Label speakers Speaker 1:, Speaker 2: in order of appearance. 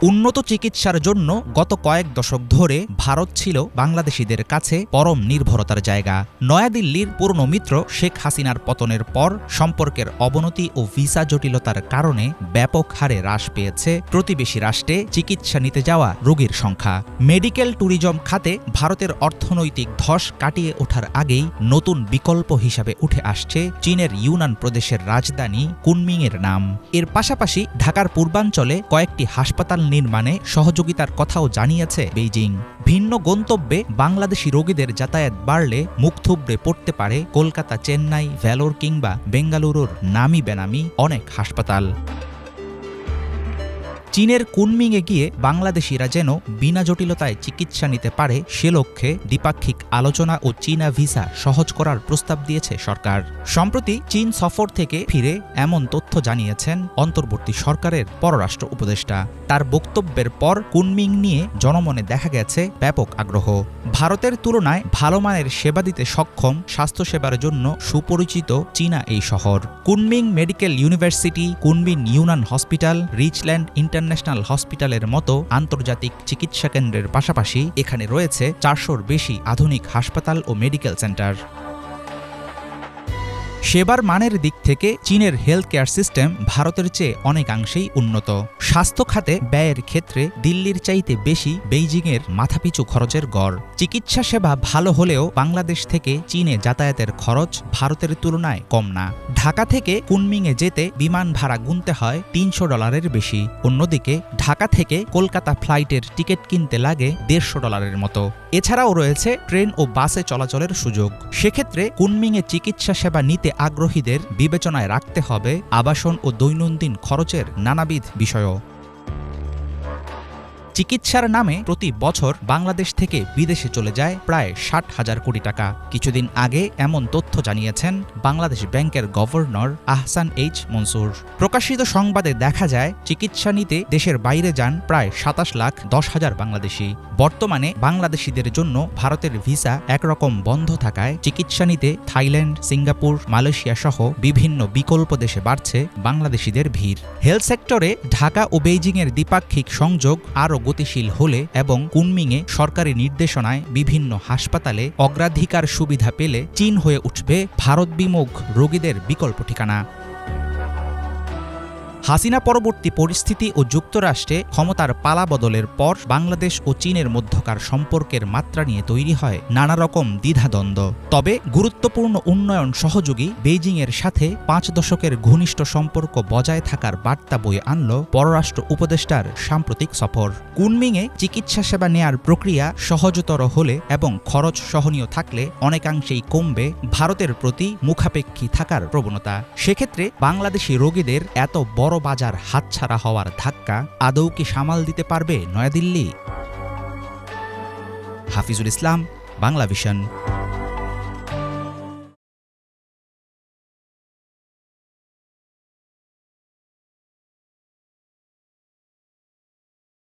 Speaker 1: উন্নত চিকিৎসার জন্য গত কয়েক দশক ধরে ভারত ছিল বাংলাদেশিদের কাছে পরম নির্ভরতার জায়গা। নয়াদিল্লির পুরনো মিত্র শেখ হাসিনার পতনের পর সম্পর্কের অবনতি ও ভিসা জটিলতার কারণে ব্যাপক হারে হ্রাস পেয়েছে প্রতিবেশী রাষ্ট্রে চিকিৎসা নিতে যাওয়া রোগীর সংখ্যা। মেডিকেল ট্যুরিজম খাতে ভারতের অর্থনৈতিক ধস কাটিয়ে ওঠার আগেই নতুন বিকল্প হিসাবে উঠে আসছে চীনের ইউনান প্রদেশের রাজধানী কুনমিংয়ের নাম। এর পাশাপাশি ঢাকার পূর্বাঞ্চলে কয়েকটি হাসপাতাল নির্মাণে সহযোগিতার কথাও জানিয়েছে বেইজিং। ভিন্ন গন্তব্যে বাংলাদেশি রোগীদের যাতায়াত বাড়লে মুখ থুবড়ে পড়তে পারে কলকাতা, চেন্নাই, ভ্যালোর কিংবা বেঙ্গালুরুর নামি বেনামি অনেক হাসপাতাল। চীনের কুনমিংয়ে গিয়ে বাংলাদেশিরা যেন বিনা জটিলতায় চিকিৎসা নিতে পারে সে লক্ষ্যে দ্বিপাক্ষিক আলোচনা ও চীনা ভিসা সহজ করার প্রস্তাব দিয়েছে সরকার। সম্প্রতি চীন সফর থেকে ফিরে এমন তথ্য জানিয়েছেন অন্তর্বর্তী সরকারের পররাষ্ট্র উপদেষ্টা। তার বক্তব্যের পর কুনমিং নিয়ে জনমনে দেখা গেছে ব্যাপক আগ্রহ। ভারতের তুলনায় ভালো মানের সেবা দিতে সক্ষম স্বাস্থ্যসেবার জন্য সুপরিচিত চীনা এই শহর। Kunming medical university, Kunming Yunnan hospital, Richland international হসপিটালের মতো আন্তর্জাতিক চিকিৎসা কেন্দ্রের পাশাপাশি এখানে রয়েছে 400-র বেশি আধুনিক হাসপাতাল ও মেডিকেল সেন্টার। সেবার মানের দিক থেকে চীনের হেলথ কেয়ার সিস্টেম ভারতের চেয়ে অনেকাংশেই উন্নত। স্বাস্থ্য খাতে ব্যয়ের ক্ষেত্রে দিল্লির চাইতে বেশি বেইজিংয়ের মাথাপিছু খরচের গড়। চিকিৎসা সেবা ভালো হলেও বাংলাদেশ থেকে চীনে যাতায়াতের খরচ ভারতের তুলনায় কম না। ঢাকা থেকে কুনমিংয়ে যেতে বিমান ভাড়া গুনতে হয় $300 বেশি। অন্যদিকে ঢাকা থেকে কলকাতা ফ্লাইটের টিকিট কিনতে লাগে $150 মতো। এছাড়াও রয়েছে ট্রেন ও বাসে চলাচলের সুযোগ। সেক্ষেত্রে কুনমিংয়ে চিকিৎসা সেবা নিতে আগ্রহীদের বিবেচনায় রাখতে হবে আবাসন ও দৈনন্দিন খরচের নানাবিধ বিষয়ও। চিকিৎসার নামে প্রতি বছর বাংলাদেশ থেকে বিদেশে চলে যায় প্রায় 60,000 কোটি টাকা। কিছুদিন আগে এমন তথ্য জানিয়েছেন বাংলাদেশ ব্যাংকের গভর্নর আহসান এইচ মনসুর। প্রকাশিত সংবাদে দেখা যায় চিকিৎসা নিতে দেশের বাইরে যান প্রায় 27,10,000 বাংলাদেশি। বর্তমানে বাংলাদেশিদের জন্য ভারতের ভিসা একরকম বন্ধ থাকায় চিকিৎসা নিতে থাইল্যান্ড, সিঙ্গাপুর, মালয়েশিয়া সহ বিভিন্ন বিকল্প দেশে বাড়ছে বাংলাদেশিদের ভিড়। হেলথ সেক্টরে ঢাকা ও বেইজিংয়ের দ্বিপাক্ষিক সংযোগ আরও গতিশীল হলে এবং কুনমিংয়ে সরকারি নির্দেশনায় বিভিন্ন হাসপাতালে অগ্রাধিকার সুবিধা পেলে চীন হয়ে উঠবে ভারত বিমুখ রোগীদের বিকল্প ঠিকানা। হাসিনা পরবর্তী পরিস্থিতি ও যুক্তরাষ্ট্রে ক্ষমতার পালাবদলের পর বাংলাদেশ ও চীনের মধ্যকার সম্পর্কের মাত্রা নিয়ে তৈরি হয় নানা রকম দ্বিধাদ্বন্দ্ব। তবে গুরুত্বপূর্ণ উন্নয়ন সহযোগী বেইজিংয়ের সাথে 5 দশকের ঘনিষ্ঠ সম্পর্ক বজায় থাকার বার্তা বয়ে আনল পররাষ্ট্র উপদেষ্টার সাম্প্রতিক সফর। কুনমিংয়ে চিকিৎসা সেবা নেয়ার প্রক্রিয়া সহজতর হলে এবং খরচ সহনীয় থাকলে অনেকাংশেই কমবে ভারতের প্রতি মুখাপেক্ষী থাকার প্রবণতা। সেক্ষেত্রে বাংলাদেশি রোগীদের এত বড় বাজার হাতছাড়া হওয়ার ধাক্কা আদৌ কি সামাল দিতে পারবে নয়াদিল্লি? হাফিজুল ইসলাম, বাংলা ভিশন।